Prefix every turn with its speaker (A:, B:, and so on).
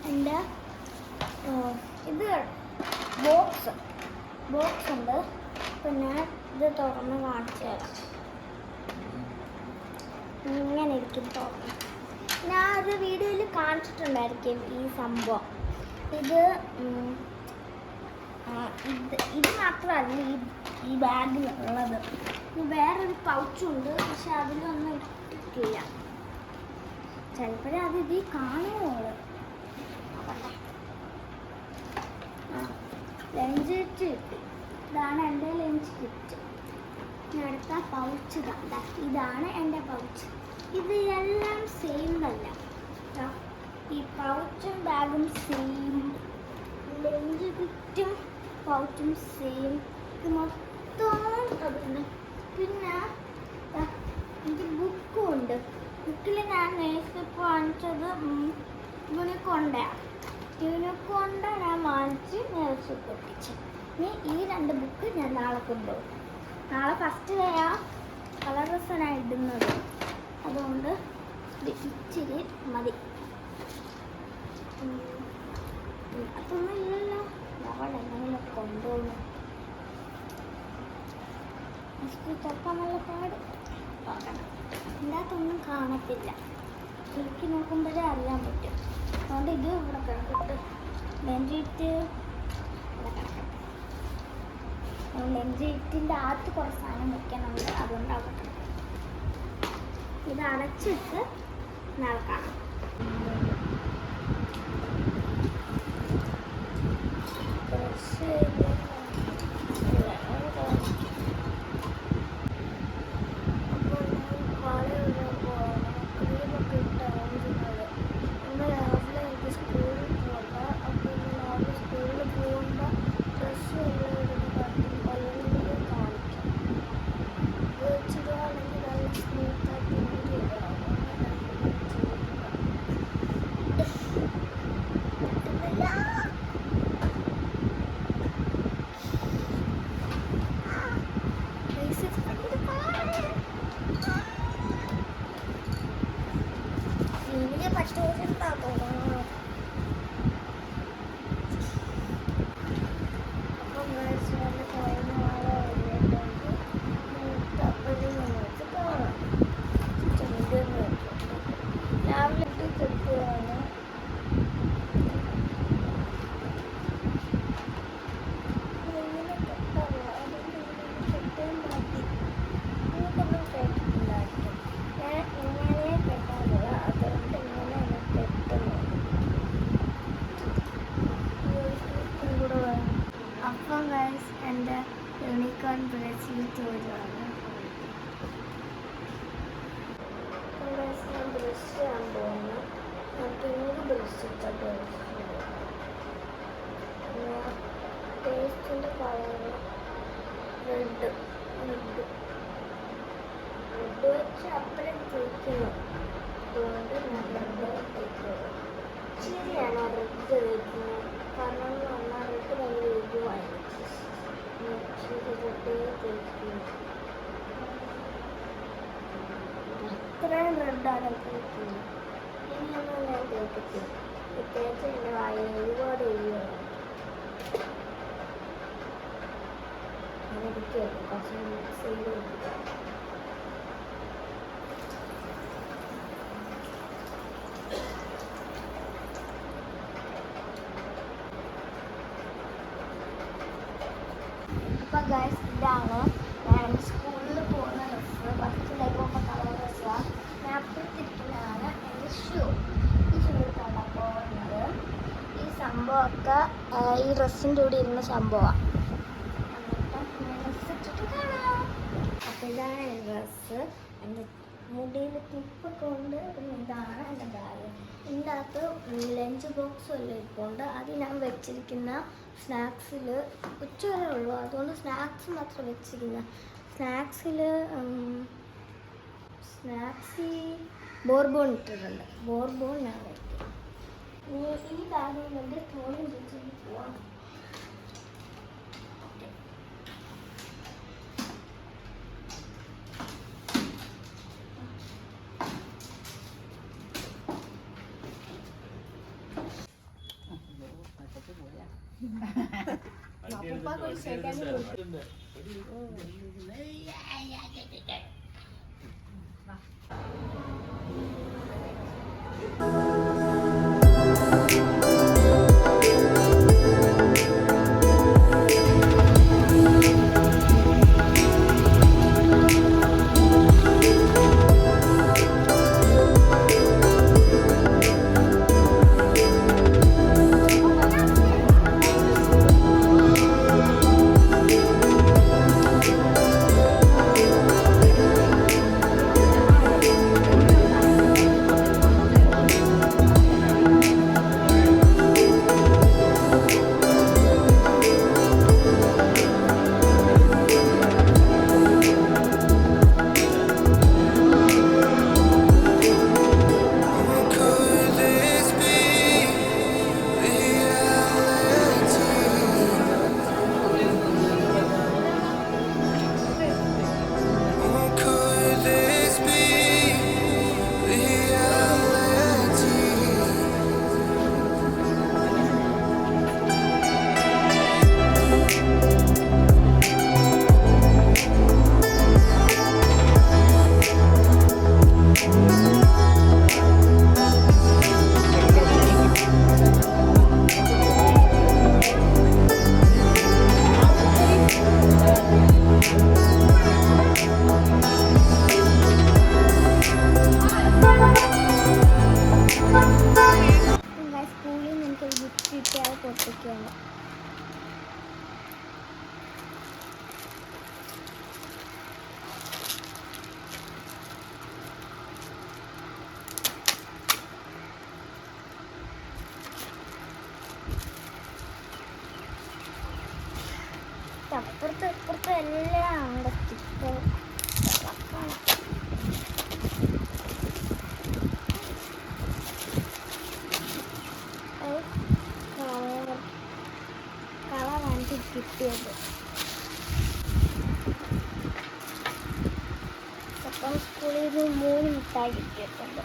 A: എൻ്റെ ഇത് ബോക്സ് ഉണ്ട്. അപ്പം ഞാൻ ഇത് തുറന്ന് കാണിച്ചു തരാം. ഇങ്ങനെ ഇരിക്കും തുറന്ന്. ഞാൻ ഒരു വീഡിയോയിൽ കാണിച്ചിട്ടുണ്ടായിരിക്കും ഈ സംഭവം. ഇത് മാത്രമല്ല ഈ ബാഗിലുള്ളത്. വേറൊരു പൗച്ചുണ്ട്, പക്ഷെ അതിലൊന്നും ഇട്ടിട്ടില്ല. ചിലപ്പോഴേ അത് ഇതിൽ കാണുമോള്. ലഞ്ച് കിറ്റ് കിട്ടി. ഇതാണ് എൻ്റെ ലഞ്ച് കിറ്റ്. അടുത്ത പൗച്ച് കണ്ട, ഇതാണ് എൻ്റെ പൗച്ച്. ഇത് എല്ലാം സെയിം അല്ല. ഈ പൗച്ചും ബാഗും സെയിം, ലഞ്ച് കിറ്റും പൗച്ചും സെയിം. ഇത് മൊത്തം അതിന്. പിന്നെ എനിക്ക് ബുക്കും ഉണ്ട്. ബുക്കിൽ ഞാൻ നേരത്തെ വാങ്ങിച്ചത് യൂണിക്കോണ്ട ഞാൻ വാങ്ങിച്ച് നേരത്തെ പൊട്ടിച്ചു. ഇനി ഈ 2 ബുക്ക് ഞാൻ നാളെ കൊണ്ടുപോകും. നാളെ ഫസ്റ്റ് ഡേയാ കളർ ഡ്രസ്സാണ് ഇടുന്നത്. അതുകൊണ്ട് ഇച്ചിരി മതി. അതൊന്നും ഇല്ലല്ലോ, നമ്മൾ എങ്ങനെ കൊണ്ടുപോകുന്നു. തുറക്കാൻ നല്ല പാട് നോക്കണം. ഇതിനകത്തൊന്നും കാണത്തില്ല. ശരിക്ക് നോക്കുമ്പോഴേ അറിയാൻ പറ്റും. അതുകൊണ്ട് ഇത് ഇവിടെ കിടക്കട്ടെ. ലഞ്ചിറ്റ് ഇവിടെ കിടക്കട്ടെ. ലഞ്ചിറ്റിൻ്റെ അകത്ത് കുറച്ച് സാധനം വെക്കാനുണ്ട്, അതുകൊണ്ടാകട്ടെ. ഇത് അടച്ചിട്ട് നാളെ കാണാം. എൻ്റെ യൂണിക്കോൺ ബ്രേസ്ലെറ്റ് വരുവാണ്. ബ്രഷ് ചെയ്യാൻ പോകുന്നു. പിങ്ക് ബ്രഷിട്ട പേസ്റ്റിൻ്റെ കളറ് റെഡ് വെച്ച് അപ്പഴേ തേക്കുന്നു. അതുകൊണ്ട് ഞാൻ റെഡ് തേക്കുന്നത്. ശരിയാണോ റെഡ് തേക്കുന്നത്? കാരണം റെഡ് ഭയങ്കര എരിവായിരുന്നു. ഇത്രയും റെഡാണ് തേക്കുന്നത്. ഇനിയൊന്നും ഞാൻ തേക്കത്തില്ല. തേച്ച് എൻ്റെ വായ ഒരുപാട് എരിവാണ്. അങ്ങനെ കുറച്ച് മിക്സ് ചെയ്ത് കൊടുക്കുക. അപ്പോൾ ഗൈസ്, ഇതാണ് ഞാൻ സ്കൂളിൽ പോകുന്ന ഡ്രസ്സ്. ബസ്സിലേക്ക് പോകുമ്പോൾ കളർ ഡ്രസ്സാണ്. ഞാൻ അപ്പുറത്തിരിക്കുന്നതാണ് എൻ്റെ ഷൂ. ഈ ഷൂ ഇട്ടാണ് പോകുന്നത്. ഈ സംഭവമൊക്കെ ഈ ഡ്രസ്സിൻ്റെ കൂടെ ഇരുന്ന സംഭവമാണ്. എന്നിട്ട് ഞാൻ ഡ്രസ്സ് ഇട്ടിട്ട് കാണാം. അപ്പോൾ ഇതാണ് എൻ്റെ ഡ്രസ്സ്. എൻ്റെ മുടിയിൽ ക്ലിപ്പൊക്കെ ഉണ്ട്. പിന്നെ ഇതാണ് എൻ്റെ ബാഗ്. ഇതിൻ്റെ അകത്ത് ലഞ്ച് ബോക്സ് വല്ലതും ഇരിപ്പുണ്ട്. അത് ഞാൻ വെച്ചിരിക്കുന്ന സ്നാക്സിൽ ഉച്ചവരെ ഉള്ളൂ. അതുകൊണ്ട് സ്നാക്സ് മാത്രം വെച്ചിരിക്കുന്ന സ്നാക്സിൽ ബോർബോൺ ഇട്ടിട്ടുണ്ട്. ബോർബോൺ ഞാൻ കഴിക്കും. ഈ ബാഗിൽ കൊണ്ട് തോന്നി വെച്ചിട്ട് പോവാം. സ്കൂളിൽ നിങ്ങൾക്ക് ഗിഫ്റ്റ് കിട്ടിയാൽ പൊട്ടിക്കുകയാണ്. അപ്പുറത്ത് ഇപ്പുറത്ത് എല്ലാം ഉണ്ട് സ്റ്റിക്കർ. കളറാണ് കിട്ടിയത്. അപ്പം സ്കൂളിൽ നിന്ന് 3 മിഠായി കിട്ടിയിട്ടുണ്ട്.